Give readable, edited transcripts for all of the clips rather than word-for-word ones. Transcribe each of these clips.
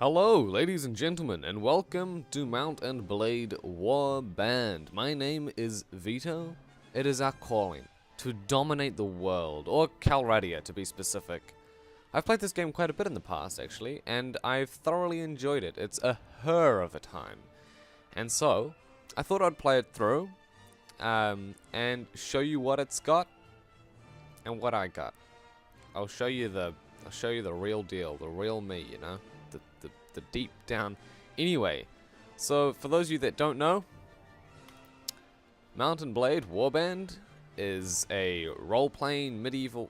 Hello, ladies and gentlemen, and welcome to Mount and Blade Warband. My name is Vito. It is our calling to dominate the world, or Calradia to be specific. I've played this game quite a bit in the past, actually, and I've thoroughly enjoyed it. It's a of a time. And so, I thought I'd play it through, and show you what it's got, and what I got. I'll show you the real deal, the real me, you know? The deep down. Anyway, so for those of you that don't know, Mount and Blade Warband is a role-playing medieval...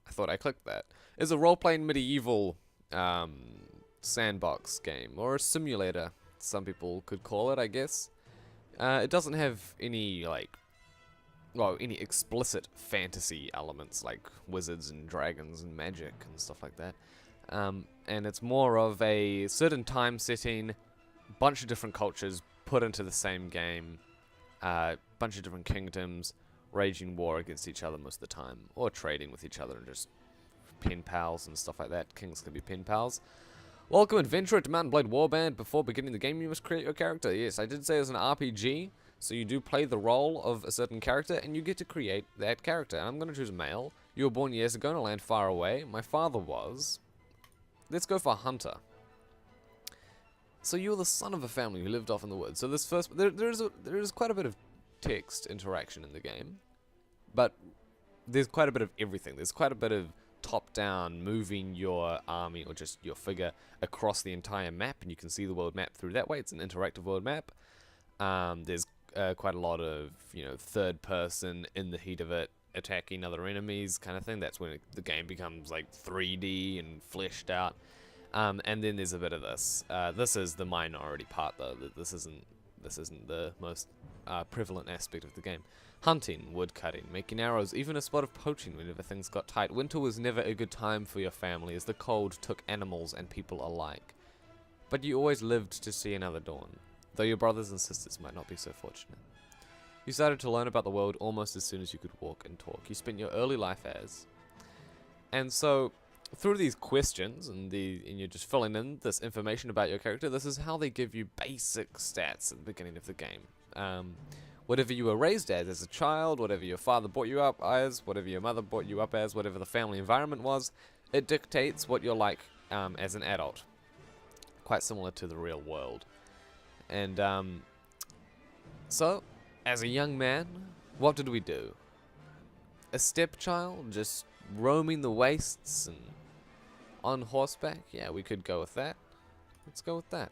I thought I clicked that. Is a role-playing medieval sandbox game, or a simulator, some people could call it, I guess. It doesn't have any, any explicit fantasy elements like wizards and dragons and magic and stuff like that. And it's more of a certain time setting, bunch of different cultures put into the same game, bunch of different kingdoms waging war against each other most of the time, or trading with each other and just pen pals and stuff like that. Kings can be pen pals. Welcome, adventurer, to Mount and Blade Warband. Before beginning the game, you must create your character. Yes, I did say it was an RPG, so you do play the role of a certain character, and you get to create that character. And I'm going to choose a male. You were born years ago in a land far away. My father was... Let's go for Hunter. So you're the son of a family who lived off in the woods. So this first... There is quite a bit of text interaction in the game, but there's quite a bit of everything. There's quite a bit of top-down, moving your army or just your figure across the entire map, and you can see the world map through that way. It's an interactive world map. There's quite a lot of, third person in the heat of it, attacking other enemies kind of thing. That's when the game becomes like 3D and fleshed out. And then there's a bit of this. This is the minority part, though. This isn't the most prevalent aspect of the game. Hunting, wood cutting, making arrows, even a spot of poaching whenever things got tight. Winter was never a good time for your family, as the cold took animals and people alike. But you always lived to see another dawn, though your brothers and sisters might not be so fortunate. You started to learn about the world almost as soon as you could walk and talk. You spent your early life as... And so, through these questions, and you're just filling in this information about your character, this is how they give you basic stats at the beginning of the game. Whatever you were raised as a child, whatever your father brought you up as, whatever your mother brought you up as, whatever the family environment was, it dictates what you're like as an adult. Quite similar to the real world. And, so, as a young man, what did we do? A stepchild, just roaming the wastes and on horseback? Yeah, we could go with that. Let's go with that.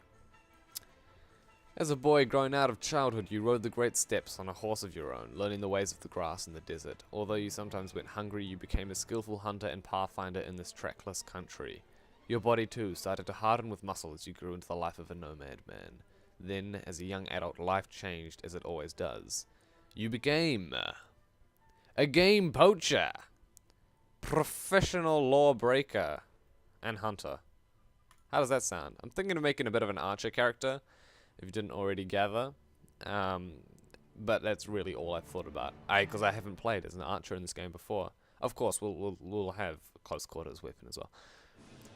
As a boy grown out of childhood, you rode the great steppes on a horse of your own, learning the ways of the grass and the desert. Although you sometimes went hungry, you became a skillful hunter and pathfinder in this trackless country. Your body, too, started to harden with muscle as you grew into the life of a nomad man. Then, as a young adult, life changed, as it always does. You became a game poacher, professional lawbreaker, and hunter. How does that sound? I'm thinking of making a bit of an archer character, if you didn't already gather. But that's really all I've thought about. Because I haven't played as an archer in this game before. Of course, we'll have a close quarters weapon as well.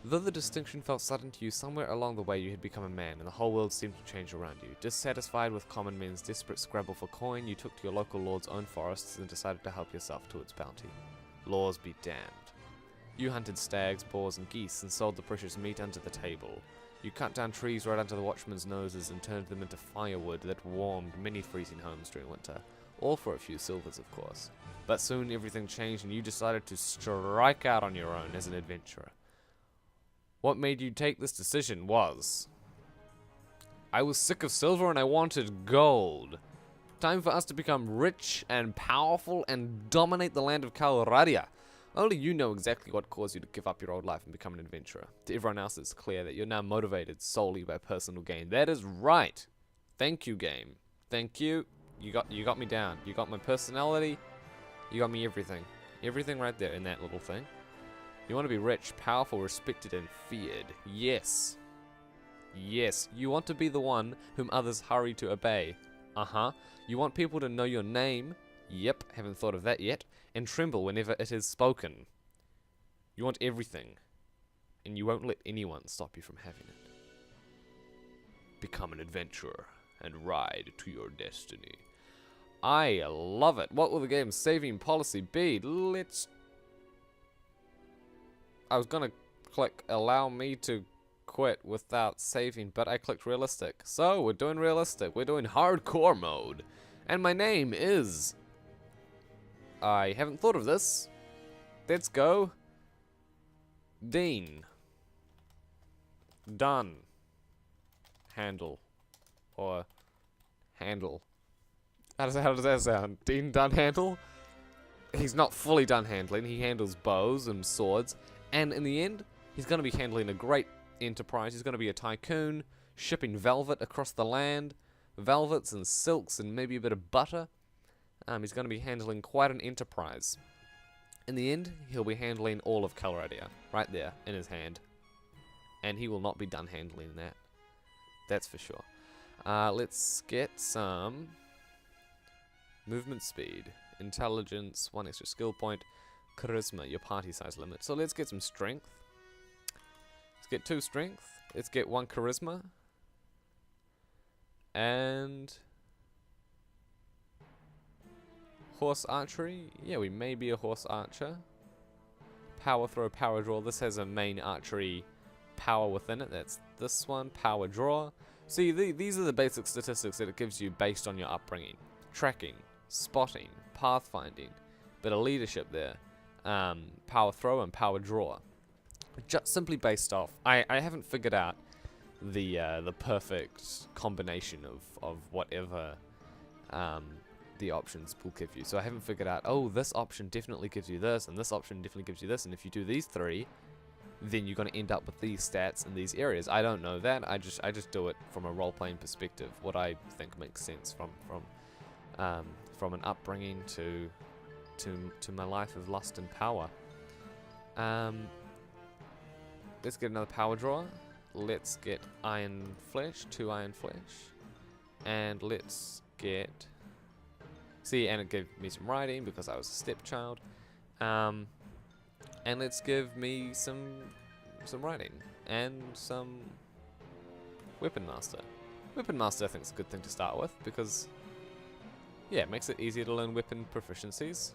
Though the distinction felt sudden to you, somewhere along the way you had become a man, and the whole world seemed to change around you. Dissatisfied with common men's desperate scrabble for coin, you took to your local lord's own forests and decided to help yourself to its bounty. Laws be damned. You hunted stags, boars, and geese, and sold the precious meat under the table. You cut down trees right under the watchmen's noses and turned them into firewood that warmed many freezing homes during winter. All for a few silvers, of course. But soon everything changed, and you decided to strike out on your own as an adventurer. What made you take this decision was... I was sick of silver and I wanted gold. Time for us to become rich and powerful and dominate the land of Calradia. Only you know exactly what caused you to give up your old life and become an adventurer. To everyone else, it's clear that you're now motivated solely by personal gain. That is right. Thank you, game. Thank you. You got me down. You got my personality. You got me everything. Everything right there in that little thing. You want to be rich, powerful, respected, and feared. Yes. Yes. You want to be the one whom others hurry to obey. Uh-huh. You want people to know your name. Yep, haven't thought of that yet. And tremble whenever it is spoken. You want everything. and you won't let anyone stop you from having it. Become an adventurer and ride to your destiny. I love it. What will the game's saving policy be? I was gonna click allow me to quit without saving, but I clicked realistic. So we're doing realistic. We're doing hardcore mode. And my name is... I haven't thought of this. Let's go. Dean. Done. Handle. Or handle. How does that sound? Dean Dunhandell? He's not fully done handling. He handles bows and swords. And in the end, he's going to be handling a great enterprise. He's going to be a tycoon, shipping velvet across the land. Velvets and silks and maybe a bit of butter. He's going to be handling quite an enterprise. In the end, he'll be handling all of Coloradia. Right there, in his hand. And he will not be done handling that. That's for sure. Let's get some... movement speed, intelligence, 1 extra skill point, charisma, your party size limit. So let's get some strength. Let's get 2 strength. Let's get 1 charisma. And... horse archery. Yeah, we may be a horse archer. Power throw, power draw. This has a main archery power within it. That's this one, power draw. See, these are the basic statistics that it gives you based on your upbringing. Tracking, spotting, pathfinding, bit of leadership there, power throw and power draw. Just simply based off, I haven't figured out the perfect combination of whatever the options will give you. So I haven't figured out, oh, this option definitely gives you this, and this option definitely gives you this, and if you do these 3, then you're going to end up with these stats in these areas. I don't know that. I just do it from a role-playing perspective, what I think makes sense from an upbringing to my life of lust and power. Let's get another power draw. Let's get iron flesh, 2 iron flesh, and let's get... see, and it gave me some riding because I was a stepchild. And let's give me some riding and some weapon master. Weapon master I think is a good thing to start with because yeah, it makes it easier to learn weapon proficiencies.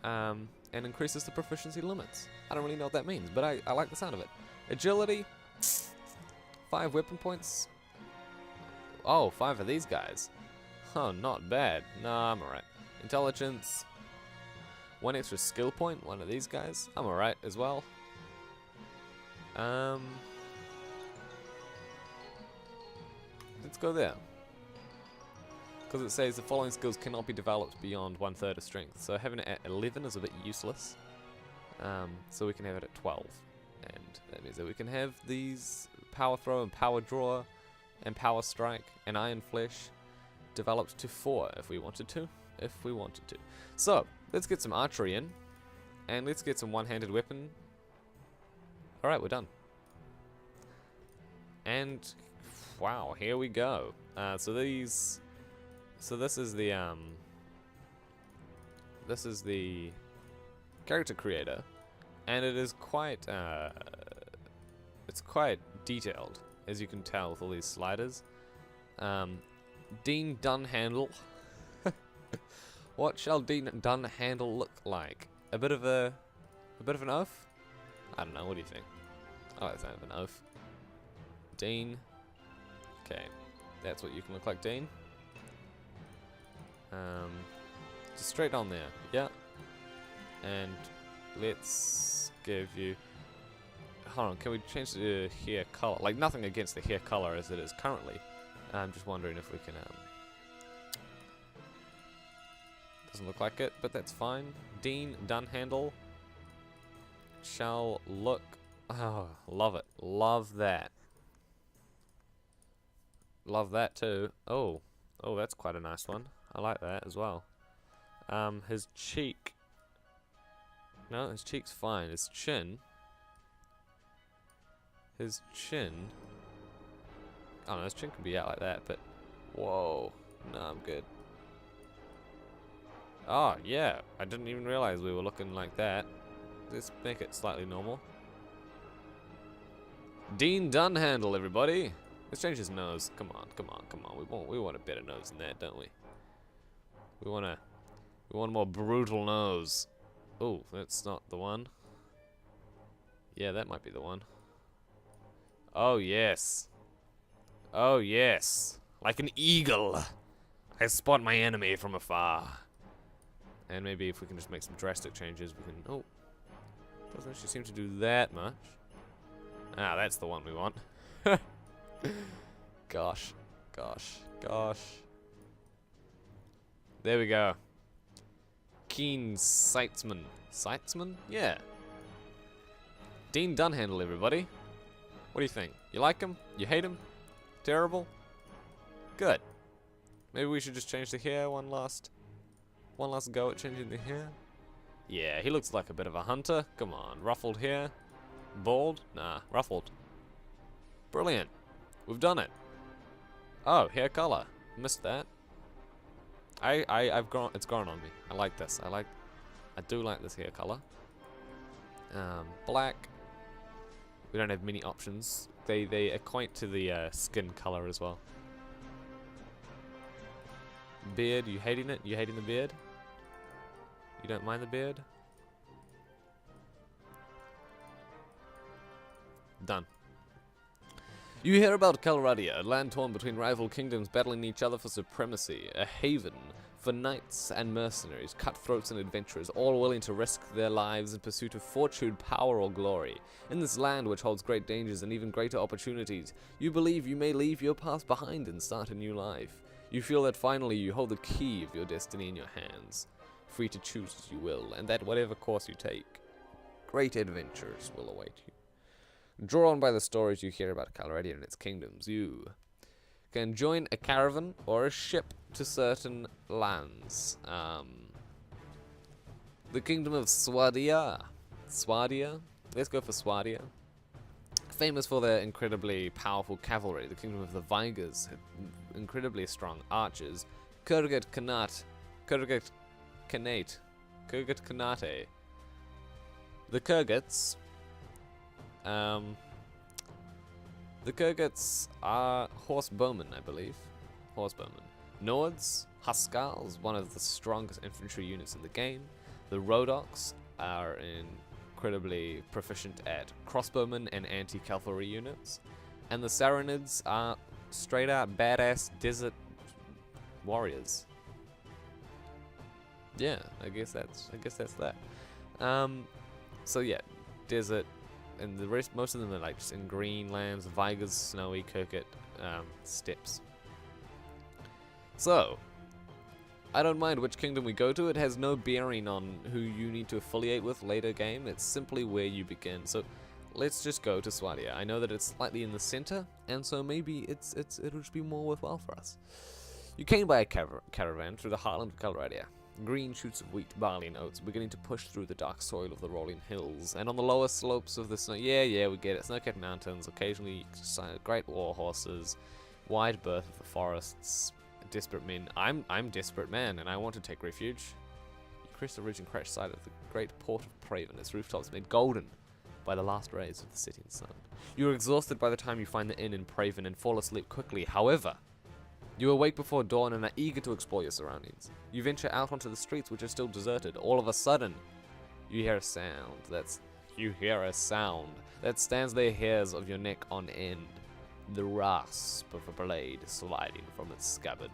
And increases the proficiency limits. I don't really know what that means, but I like the sound of it. Agility, 5 weapon points. Oh, 5 of these guys. Oh, not bad. Nah, I'm alright. Intelligence, 1 extra skill point, 1 of these guys. I'm alright as well. Let's go there. Because it says the following skills cannot be developed beyond 1/3 of strength. So having it at 11 is a bit useless. So we can have it at 12. And that means that we can have these power throw and power draw and power strike and iron flesh developed to 4 if we wanted to. So, let's get some archery in. And let's get some one-handed weapon. Alright, we're done. And, wow, here we go. So this is the character creator. And it is quite, it's quite detailed, as you can tell with all these sliders. Dean Dunhandell. What shall Dean Dunhandell look like? A bit of an oaf? I don't know. What do you think? I like the sound of an oaf. Dean. Okay, that's what you can look like, Dean. Just straight on there. Yeah. And let's give you. Hold on. Can we change the hair color? Like nothing against the hair color as it is currently. I'm just wondering if we can, doesn't look like it, but that's fine. Dean Dunhandell shall look, oh, love it. Love that. Love that too. Oh, that's quite a nice one. I like that as well. His cheek, no, his cheek's fine. His chin, I don't know, his chin can be out like that, but whoa, no, I'm good. Oh, yeah, I didn't even realize we were looking like that. Let's make it slightly normal. Dean Dunhandell, everybody. Let's change his nose. Come on, come on, come on. We want a better nose than that, don't we? We want a more brutal nose. Oh, that's not the one. Yeah, that might be the one. Oh yes. Oh yes. Like an eagle. I spot my enemy from afar. And maybe if we can just make some drastic changes, we can... Oh. Doesn't actually seem to do that much. Ah, that's the one we want. Gosh. Gosh. Gosh. There we go. Keen sightsman. Sightsman? Yeah. Dean Dunhandell, everybody. What do you think? You like him? You hate him? Terrible? Good. Maybe we should just change the hair one last go at changing the hair. Yeah, he looks like a bit of a hunter. Come on, ruffled hair. Bald? Nah, ruffled. Brilliant. We've done it. Oh, hair color. Missed that. It's grown on me. I like this. I do like this hair color. Black. We don't have many options. They equate to the skin color as well. Beard, you hating it? You hating the beard? You don't mind the beard? Done. You hear about Calradia, a land torn between rival kingdoms battling each other for supremacy, a haven for knights and mercenaries, cutthroats and adventurers, all willing to risk their lives in pursuit of fortune, power, or glory. In this land which holds great dangers and even greater opportunities, you believe you may leave your past behind and start a new life. You feel that finally you hold the key of your destiny in your hands, free to choose as you will, and that whatever course you take, great adventures will await you. Drawn by the stories you hear about Calradia and its kingdoms, you can join a caravan or a ship to certain lands. The kingdom of Swadia. Swadia? Let's go for Swadia. Famous for their incredibly powerful cavalry, the kingdom of the Vigors, incredibly strong archers. Kurgat Khanate. The Kurgats. The Kurgats are horse bowmen, I believe. Horse bowmen. Nords, Huskars, one of the strongest infantry units in the game. The Rodoks are incredibly proficient at crossbowmen and anti-cavalry units. And the Saranids are straight out badass desert warriors. Yeah, I guess that's that. So yeah, desert, and the rest, most of them are like just in green lands, Vigors, snowy, Kurgat, steppes. So, I don't mind which kingdom we go to. It has no bearing on who you need to affiliate with later game. It's simply where you begin. So, let's just go to Swadia. I know that it's slightly in the center, and so maybe it'll just be more worthwhile for us. You came by a caravan through the heartland of Calradia. Green shoots of wheat, barley, and oats beginning to push through the dark soil of the rolling hills, and on the lower slopes of the snow. Yeah, we get it. Snow-capped mountains, occasionally great war horses, wide berth of the forests, desperate men. I'm desperate man, and I want to take refuge. You crest the ridge and crash side of the great port of Praven, its rooftops made golden by the last rays of the setting sun. You are exhausted by the time you find the inn in Praven and fall asleep quickly. However, you awake before dawn and are eager to explore your surroundings. You venture out onto the streets, which are still deserted. All of a sudden, you hear a sound. You hear a sound that stands the hairs of your neck on end. The rasp of a blade sliding from its scabbard.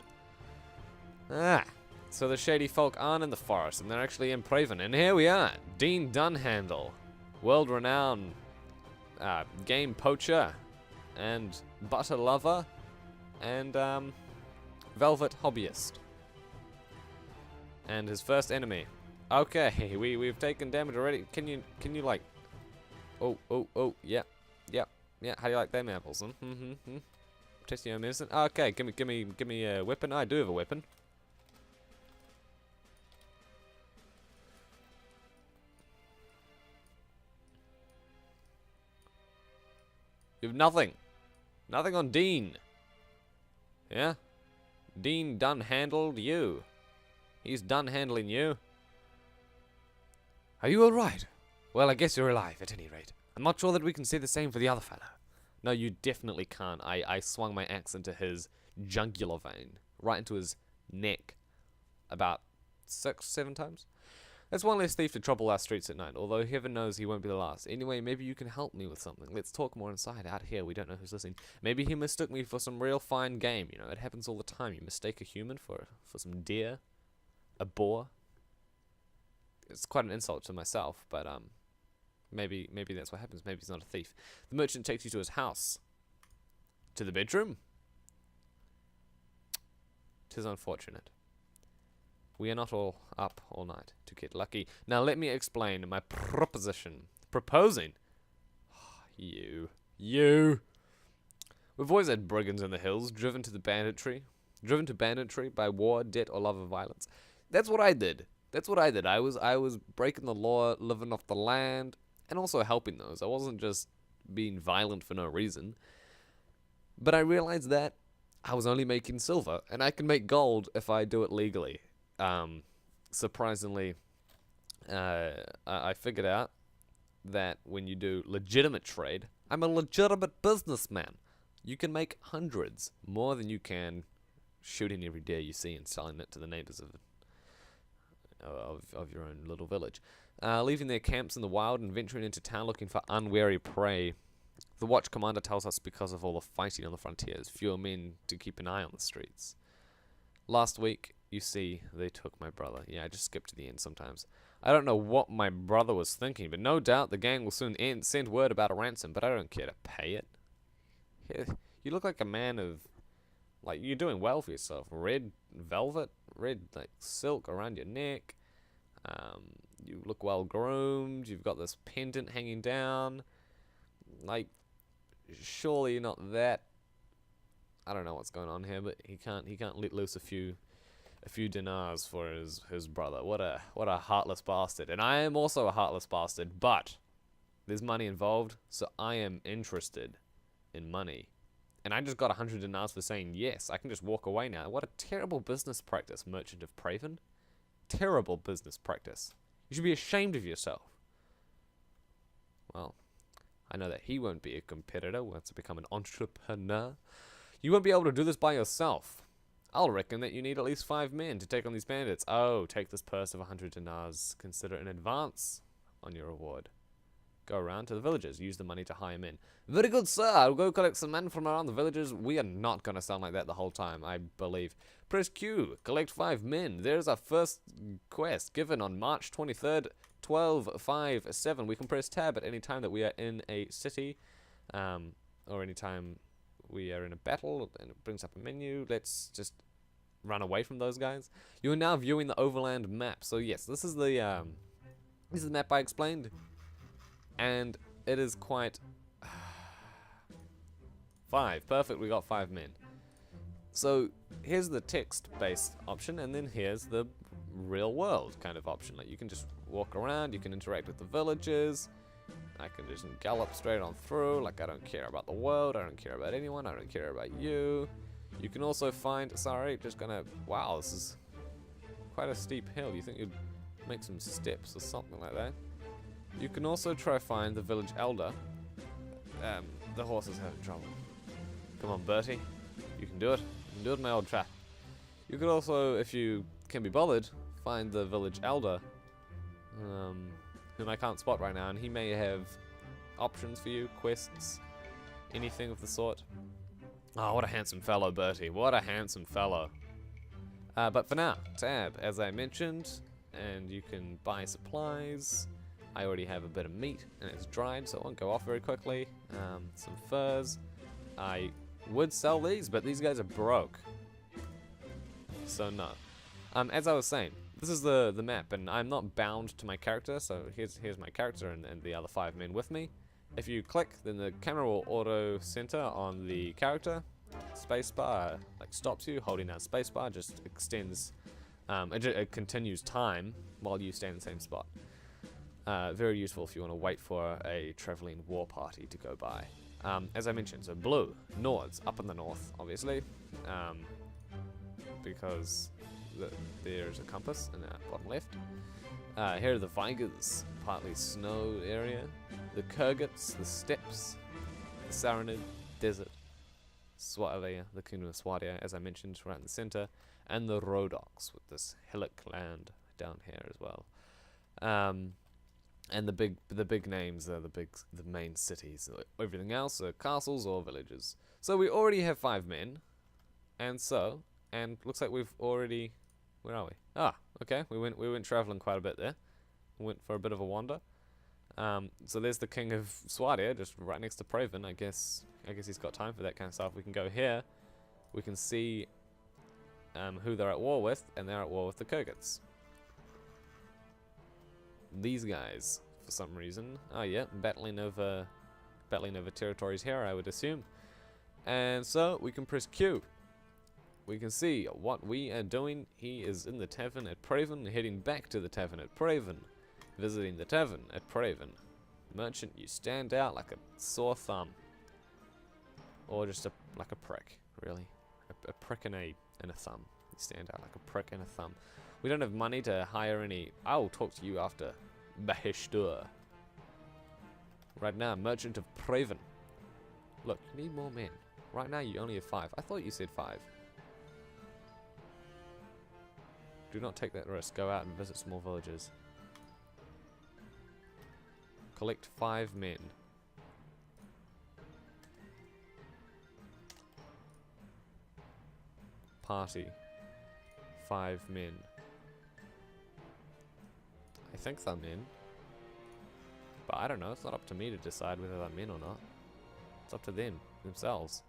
So the shady folk aren't in the forest, and they're actually in Praven. And here we are, Dean Dunhandell, world-renowned game poacher and butter lover and velvet hobbyist. And his first enemy. Okay, we've taken damage already. Can you like? Oh, yeah. How do you like them apples? Tasting your medicine. Okay, give me a weapon. I do have a weapon. You have nothing. Nothing on Dean. Yeah? Dean done-handled you. He's done handling you. Are you alright? Well, I guess you're alive, at any rate. I'm not sure that we can say the same for the other fellow. No, you definitely can't. I swung my axe into his jugular vein, right into his neck, about 6, 7 times. That's one less thief to trouble our streets at night, although heaven knows he won't be the last. Anyway, maybe you can help me with something. Let's talk more inside. Out here, we don't know who's listening. Maybe he mistook me for some real fine game. You know, it happens all the time. You mistake a human for some deer, a boar. It's quite an insult to myself, but maybe that's what happens. Maybe he's not a thief. The merchant takes you to his house. To the bedroom? 'Tis unfortunate. We are not all up all night to get lucky. Now let me explain my proposition. Proposing? You. We've always had brigands in the hills, driven to banditry by war, debt, or love of violence. That's what I did. I was breaking the law, living off the land, and also helping those. I wasn't just being violent for no reason. But I realized that I was only making silver, and I can make gold if I do it legally. Surprisingly, I figured out that when you do legitimate trade, I'm a legitimate businessman. You can make hundreds, more than you can shooting every deer you see and selling it to the neighbors of your own little village. Leaving their camps in the wild and venturing into town looking for unwary prey. The watch commander tells us because of all the fighting on the frontiers, fewer men to keep an eye on the streets. Last week, you see, they took my brother. Yeah, I just skip to the end sometimes. I don't know what my brother was thinking, but no doubt the gang will soon send word about a ransom, but I don't care to pay it. You look like a man of... Like, you're doing well for yourself. Red velvet, red, like, silk around your neck. You look well groomed. You've got this pendant hanging down. Like, surely you're not that... I don't know what's going on here, but he can't let loose a few dinars for his brother. What a heartless bastard. And I am also a heartless bastard, but there's money involved, so I am interested in money. And I just got 100 dinars for saying yes. I can just walk away now. What a terrible business practice, merchant of Praven. Terrible business practice. You should be ashamed of yourself. Well, I know that he won't be a competitor once I become an entrepreneur. You won't be able to do this by yourself. I'll reckon that you need at least 5 men to take on these bandits. Oh, take this purse of 100 dinars. Consider an advance on your reward. Go around to the villages. Use the money to hire men. Very good, sir. I'll go collect some men from around the villages. We are not going to sound like that the whole time, I believe. Press Q. Collect 5 men. There's our first quest given on March 23rd, 12:57. We can press tab at any time that we are in a city, or any time we are in a battle, and it brings up a menu. Let's just run away from those guys. You are now viewing the overland map. So yes, this is the map I explained, and it is quite 5. Perfect. We got 5 men. So here's the text-based option, and then here's the real world kind of option. Like, you can just walk around. You can interact with the villagers. I can just gallop straight on through. Like, I don't care about the world. I don't care about anyone. I don't care about you. You can also find... Sorry, just gonna... Wow, this is quite a steep hill. You think you'd make some steps or something like that. You can also try find the village elder. The horse is having trouble. Come on, Bertie. You can do it. You can do it, my old chap. You could also, if you can be bothered, find the village elder. Whom I can't spot right now, and he may have options for you, quests, anything of the sort. Oh, what a handsome fellow, Bertie. What a handsome fellow. But for now, tab, as I mentioned, and you can buy supplies. I already have a bit of meat, and it's dried, so it won't go off very quickly. Some furs. I would sell these, but these guys are broke. So no. As I was saying, this is the map, and I'm not bound to my character, so here's my character and the other 5 men with me. If you click, then the camera will auto-center on the character. Spacebar like stops you. Holding down spacebar just extends, it continues time while you stay in the same spot. Very useful if you want to wait for a traveling war party to go by. As I mentioned, so blue, Nords, up in the north, obviously, because there's a compass in the bottom left. Here are the Vigors, partly snow area. The Kurgats, the steppes, the Saranid Desert, Swadia, the Kingdom of Swadia, as I mentioned, right in the center, and the Rhodoks with this hillock land down here as well. And the big names are the main cities. Everything else are castles or villages. So we already have 5 men, and looks like we've already. Where are we? Ah, okay. We went traveling quite a bit there. Went for a bit of a wander. So there's the King of Swadia, just right next to Praven. I guess he's got time for that kind of stuff. We can go here. We can see who they're at war with, and they're at war with the Kurgats. These guys, for some reason. Oh yeah, battling over territories here, I would assume. And so we can press Q. We can see what we are doing. He is in the tavern at Praven, heading back to the tavern at Praven, visiting the tavern at Praven. Merchant, you stand out like a sore thumb, or just like a prick, really, a prick and a thumb. You stand out like a prick and a thumb. We don't have money to hire any. I'll talk to you after. Bahishtur. Right now, Merchant of Praven. Look, you need more men. Right now, you only have 5. I thought you said 5. Do not take that risk. Go out and visit small villages. Collect 5 men. Party. 5 men. I think they're men. But I don't know. It's not up to me to decide whether they're men or not. It's up to them, themselves.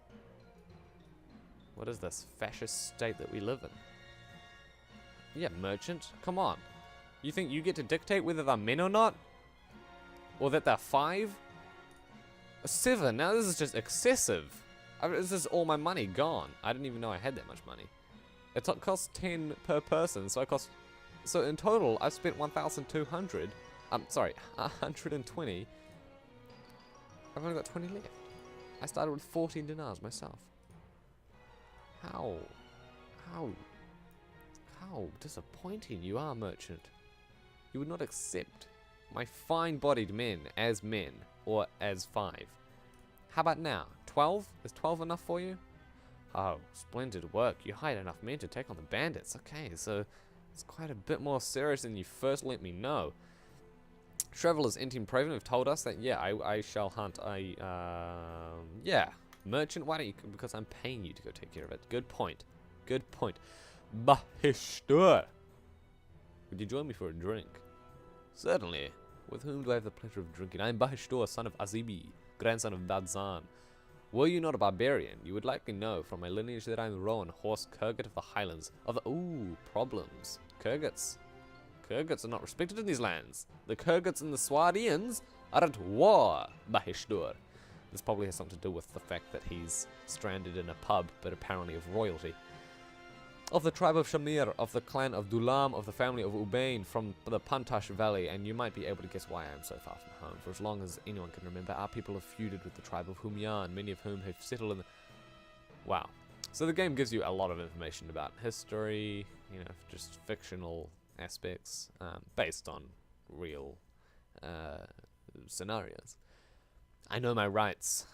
What is this fascist state that we live in? Yeah, merchant. Come on. You think you get to dictate whether they're men or not? Or that they're 5? 7. Now this is just excessive. This is all my money gone. I didn't even know I had that much money. It costs 10 per person, so in total I've spent 1,200. Sorry, 120. I've only got 20 left. I started with 14 dinars myself. How disappointing you are, merchant. You would not accept my fine-bodied men, or as 5. How about now? 12? Is 12 enough for you? Oh, splendid work. You hired enough men to take on the bandits. Okay, so it's quite a bit more serious than you first let me know. Travelers entering Praven have told us that, yeah, I shall hunt. Yeah. Merchant, why don't you? Because I'm paying you to go take care of it. Good point. Good point. Bahishtur. Would you join me for a drink? Certainly. With whom do I have the pleasure of drinking? I am Bahishtur, son of Azibi, grandson of Badzan. Were you not a barbarian, you would likely know from my lineage that I am Rowan, horse Kurgat of the Highlands. Problems. Kurgats. Kurgats are not respected in these lands. The Kurgats and the Swadians are at war, Bahishtur. This probably has something to do with the fact that he's stranded in a pub, but apparently of royalty. Of the tribe of Shamir, of the clan of Dulam, of the family of Ubain, from the Pantash Valley, and you might be able to guess why I am so far from home. For as long as anyone can remember, our people have feuded with the tribe of Humyan, many of whom have settled in the... Wow. So the game gives you a lot of information about history, you know, just fictional aspects, based on real scenarios. I know my rights.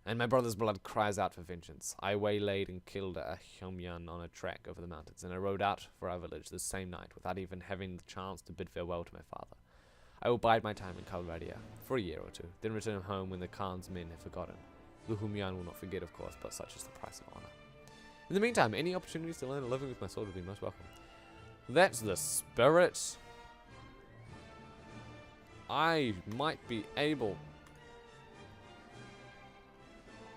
And my brother's blood cries out for vengeance. I waylaid and killed a Humyan on a track over the mountains, and I rode out for our village the same night without even having the chance to bid farewell to my father. I will bide my time in Kalradia for a year or 2, then return home when the Khan's men have forgotten. The Humyan will not forget, of course, but such is the price of honor. In the meantime, any opportunities to learn a living with my sword would be most welcome. That's the spirit. I might be able...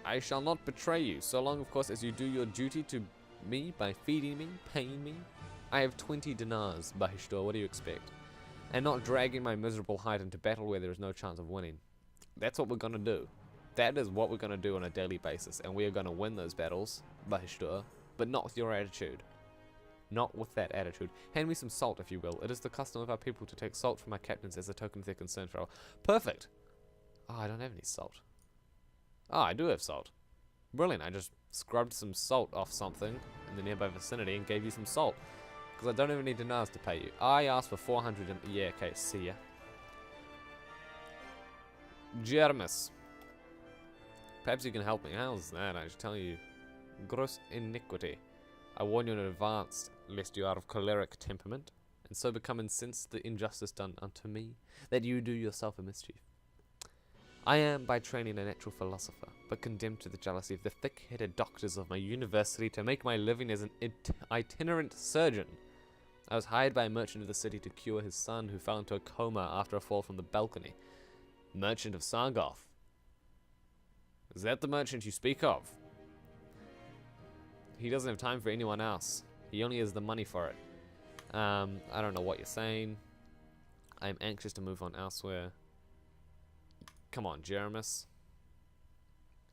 I shall not betray you, so long, of course, as you do your duty to me by feeding me, paying me. I have 20 dinars, Bahishtur, what do you expect? And not dragging my miserable hide into battle where there is no chance of winning. That's what we're going to do. That is what we're going to do on a daily basis, and we are going to win those battles, Bahishtur, but not with your attitude. Not with that attitude. Hand me some salt, if you will. It is the custom of our people to take salt from our captains as a token of their concern for our... Perfect! Oh, I don't have any salt. Ah, I do have salt. Brilliant, I just scrubbed some salt off something in the nearby vicinity and gave you some salt. Because I don't even need dinars to pay you. I asked for 400 and... Yeah, okay, see ya. Jermis. Perhaps you can help me. How's that? I should tell you. Gross iniquity. I warn you in advance, lest you are of choleric temperament, and so become incensed the injustice done unto me, that you do yourself a mischief. I am by training a natural philosopher, but condemned to the jealousy of the thick-headed doctors of my university to make my living as an itinerant surgeon. I was hired by a merchant of the city to cure his son, who fell into a coma after a fall from the balcony. Merchant of Sargoth. Is that the merchant you speak of? He doesn't have time for anyone else. He only has the money for it. I don't know what you're saying. I'm anxious to move on elsewhere. Come on, Jeremus.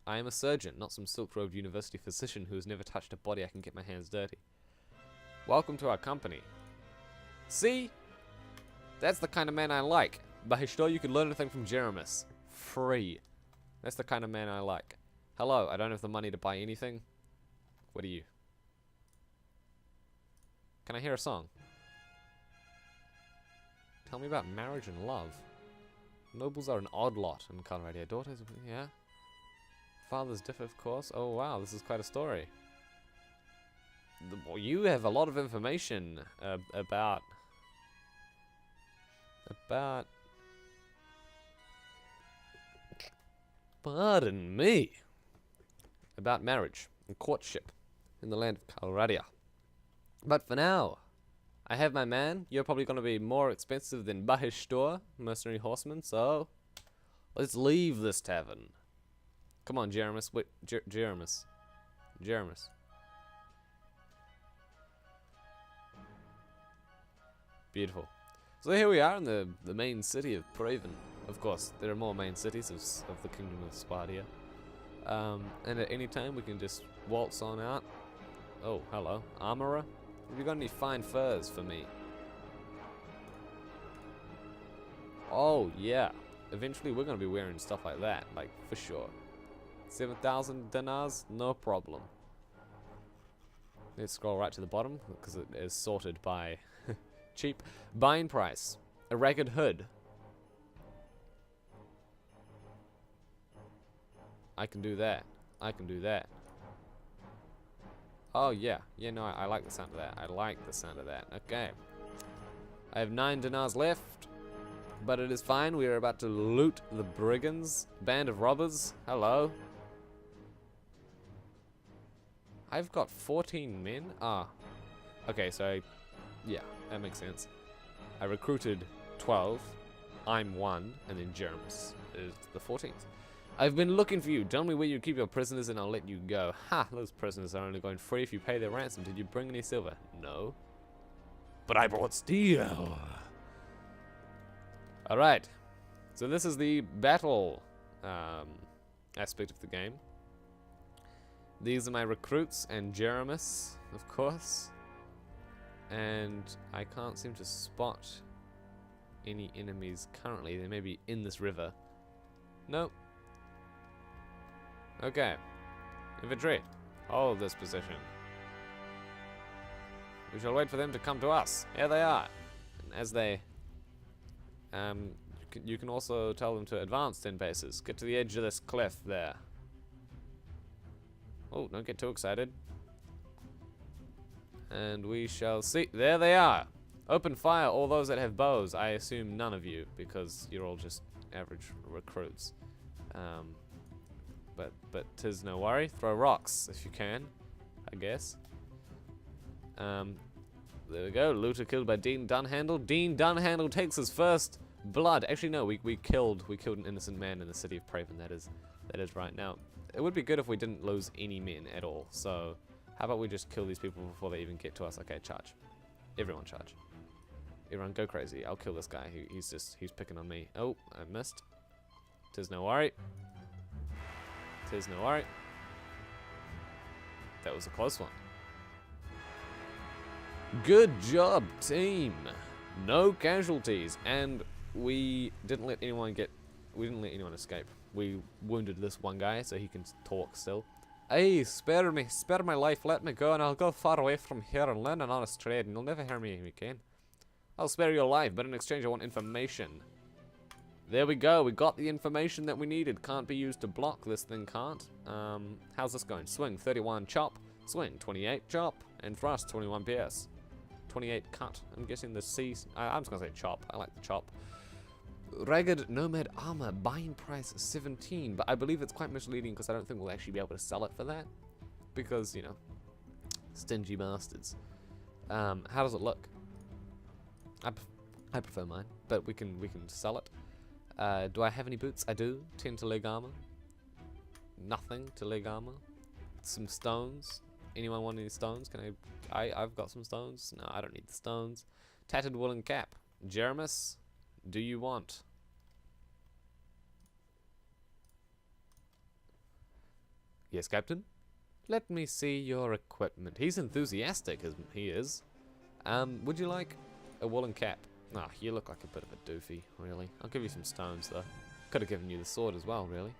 I am a surgeon, not some silk-robed university physician who has never touched a body I can get my hands dirty. Welcome to our company. See? That's the kind of man I like. But sure, you can learn anything from Jeremus. Free. That's the kind of man I like. Hello, I don't have the money to buy anything. What are you? Can I hear a song? Tell me about marriage and love. Nobles are an odd lot in Colorado. Daughters, yeah. Fathers differ, of course. Oh wow, this is quite a story. Well, you have a lot of information about. Pardon me. About marriage and courtship in the land of Calradia. But for now, I have my man. You're probably going to be more expensive than Bahishtor, mercenary horseman, so let's leave this tavern. Come on, Jeremus. Wait, Jeremus. Beautiful. So here we are in the main city of Praven. Of course, there are more main cities of the Kingdom of Spardia. And at any time we can just waltz on out. Oh, hello. Armorer? Have you got any fine furs for me? Oh, yeah. Eventually we're going to be wearing stuff like that, like, for sure. 7,000 dinars? No problem. Let's scroll right to the bottom, because it is sorted by cheap. Buying price. A ragged hood. I can do that. I can do that. Oh, yeah. Yeah, no, I like the sound of that. I like the sound of that. Okay. I have 9 dinars left. But it is fine. We are about to loot the brigands. Band of robbers. Hello. I've got 14 men. Ah. Okay, so... yeah, that makes sense. I recruited 12. I'm 1. And then Jeremus is the 14th. I've been looking for you. Tell me where you keep your prisoners and I'll let you go. Ha! Those prisoners are only going free if you pay their ransom. Did you bring any silver? No. But I brought steel. Alright. So this is the battle aspect of the game. These are my recruits and Jeremus, of course. And I can't seem to spot any enemies currently. They may be in this river. Nope. Okay. Infantry, hold this position. We shall wait for them to come to us. Here they are. And as they... you can also tell them to advance 10 paces. Get to the edge of this cliff there. Oh, don't get too excited. And we shall see. There they are. Open fire, all those that have bows. I assume none of you, because you're all just average recruits. But 'tis no worry. Throw rocks if you can, I guess. There we go. Looter killed by Dean Dunhandell. Dean Dunhandell takes his first blood. Actually, no. We killed an innocent man in the city of Praven. That is right. Now, it would be good if we didn't lose any men at all. So, how about we just kill these people before they even get to us? Okay, charge. Everyone charge. Everyone go crazy. I'll kill this guy. He's picking on me. Oh, I missed. 'Tis no worry. 'Tis no worry. That was a close one. Good job, team. No casualties, and we didn't let anyone escape. We wounded this one guy, so he can talk still. Hey, spare my life. Let me go, and I'll go far away from here and learn an honest trade, and you'll never hear me again. I'll spare your life, but in exchange, I want information. There we go. We got the information that we needed. Can't be used to block. This thing can't. How's this going? Swing 31 chop. Swing 28 chop. And thrust 21 PS. 28 cut. I'm guessing the C. I'm just gonna say chop. I like the chop. Ragged Nomad armor. Buying price 17. But I believe it's quite misleading because I don't think we'll actually be able to sell it for that. Because, you know, stingy bastards. How does it look? I prefer mine, but we can sell it. Do I have any boots? I do. 10 to leg armor. Nothing to leg armor. Some stones. Anyone want any stones? Can I've got some stones. No, I don't need the stones. Tattered woolen cap. Jeremus, do you want? Yes, Captain. Let me see your equipment. He's enthusiastic, as he is. Would you like a woolen cap? Ah, you look like a bit of a doofy, really. I'll give you some stones, though. Could have given you the sword as well, really.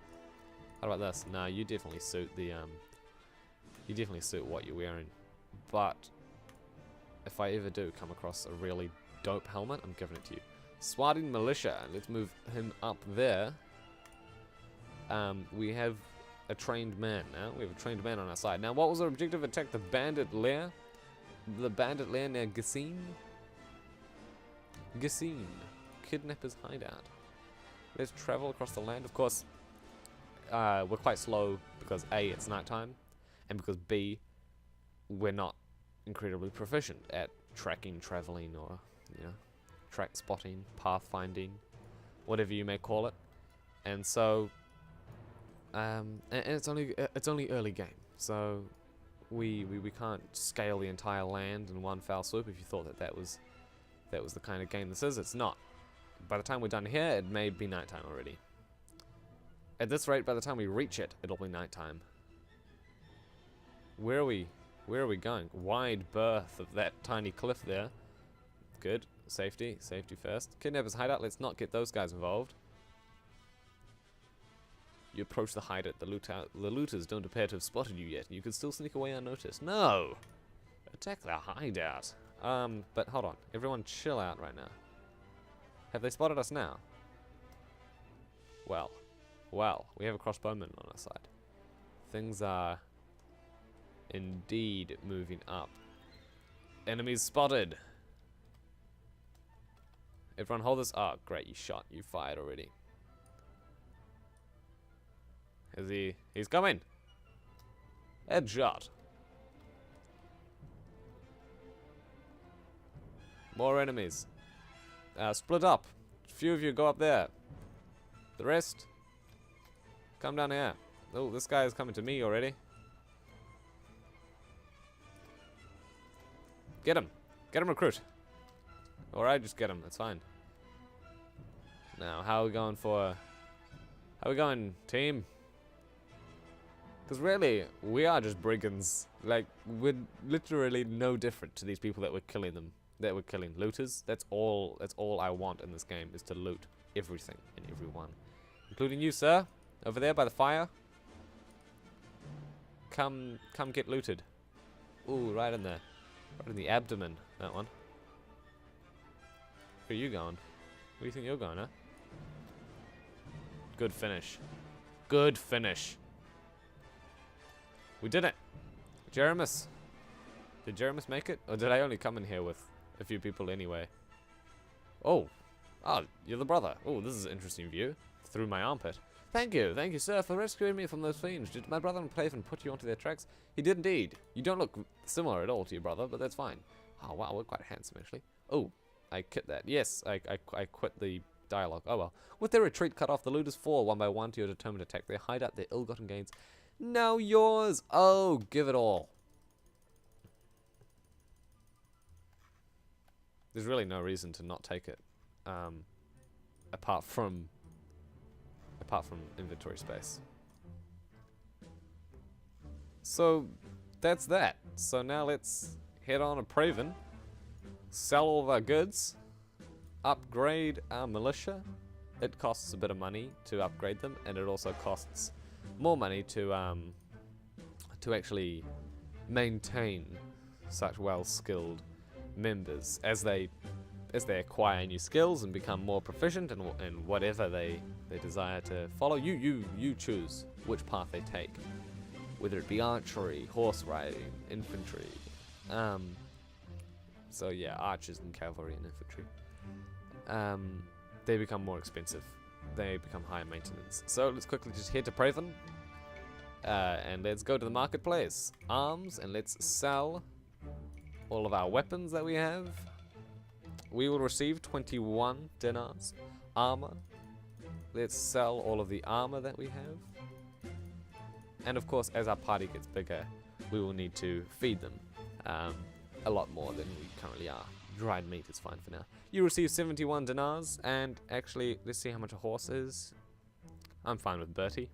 How about this? No, you definitely suit the, you definitely suit what you're wearing. But, if I ever do come across a really dope helmet, I'm giving it to you. Swatting Militia. Let's move him up there. We have a trained man now. We have a trained man on our side. Now, what was our objective? Attack the bandit lair. The bandit lair near Gassine. Gassine. Kidnapper's hideout. Let's travel across the land. Of course, we're quite slow because A, it's nighttime, and because B, we're not incredibly proficient at tracking, traveling, or, you know, track spotting, pathfinding, whatever you may call it. And so, and it's only early game, so we can't scale the entire land in one foul swoop. If you thought that was the kind of game this is, it's not. By the time we're done here, it may be nighttime already. At this rate, by the time we reach it, it'll be nighttime. Where are we going? Wide berth of that tiny cliff there. Good. Safety first. Kidnapper's hideout. Let's not get those guys involved. You approach the hideout. The looters don't appear to have spotted you yet. You can still sneak away unnoticed. No! Attack the hideout. But hold on. Everyone chill out right now. Have they spotted us now? Well, we have a crossbowman on our side. Things are indeed moving up. Enemies spotted. Everyone hold this. Oh, great, you shot. You fired already. Is he? He's coming. Headshot. More enemies. Split up. A few of you go up there. The rest, come down here. Oh, this guy is coming to me already. Get him. Get him, recruit. Or I just get him. That's fine. Now, how are we going for... How are we going, team? Because really, we are just brigands. Like, we're literally no different to these people that we're killing them. That we're killing. Looters. That's all I want in this game, is to loot everything and everyone. Including you, sir. Over there by the fire. Come get looted. Ooh, right in there. Right in the abdomen. That one. Where are you going? Where do you think you're going, huh? Good finish. Good finish. We did it. Jeremus. Did Jeremus make it? Or did I only come in here with a few people anyway? Oh. Oh, you're the brother. Oh, this is an interesting view. Through my armpit. Thank you, sir, for rescuing me from those fiends. Did my brother and Playfen put you onto their tracks? He did indeed. You don't look similar at all to your brother, but that's fine. Oh, wow, we're quite handsome, actually. Oh, I quit that. Yes, I quit the dialogue. Oh, well. With their retreat cut off, the looters fall one by one to your determined attack. They hide out their ill-gotten gains. Now yours. Oh, give it all. There's really no reason to not take it. Apart from inventory space. So that's that. So now let's head on to Praven, sell all of our goods, upgrade our militia. It costs a bit of money to upgrade them, and it also costs more money to actually maintain such well-skilled members as they as they acquire new skills and become more proficient in whatever they desire to follow, you choose which path they take, whether it be archery, horse riding, infantry. So yeah, archers and cavalry and infantry. They become more expensive. They become higher maintenance. So let's quickly just head to Praven. And let's go to the marketplace. Arms, and let's sell all of our weapons that we have. We will receive 21 dinars. Armor. Let's sell all of the armor that we have. And of course, as our party gets bigger, we will need to feed them a lot more than we currently are. Dried meat is fine for now. You receive 71 dinars, and actually, let's see how much a horse is. I'm fine with Bertie.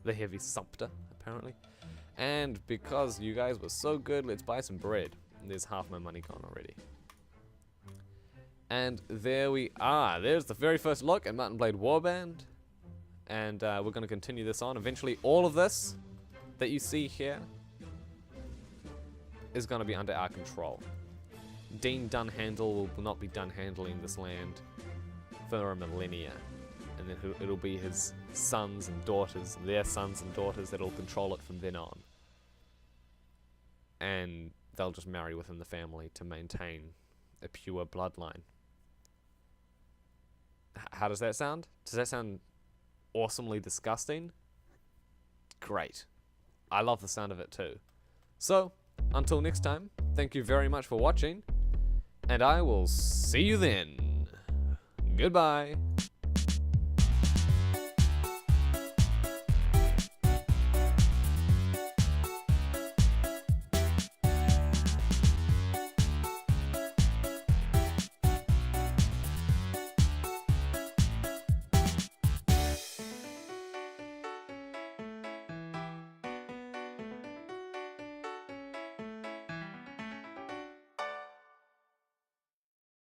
The heavy sumpter, apparently. And because you guys were so good, let's buy some bread. There's half my money gone already. And there we are. There's the very first look at Mount & Blade Warband. And we're going to continue this on. Eventually, all of this that you see here is going to be under our control. Dean Dunhandell will not be done handling this land for a millennia. And then it'll be his sons and daughters, their sons and daughters, that'll control it from then on. And they'll just marry within the family to maintain a pure bloodline. How does that sound? Does that sound awesomely disgusting? Great. I love the sound of it too. So, until next time, thank you very much for watching, and I will see you then. Goodbye.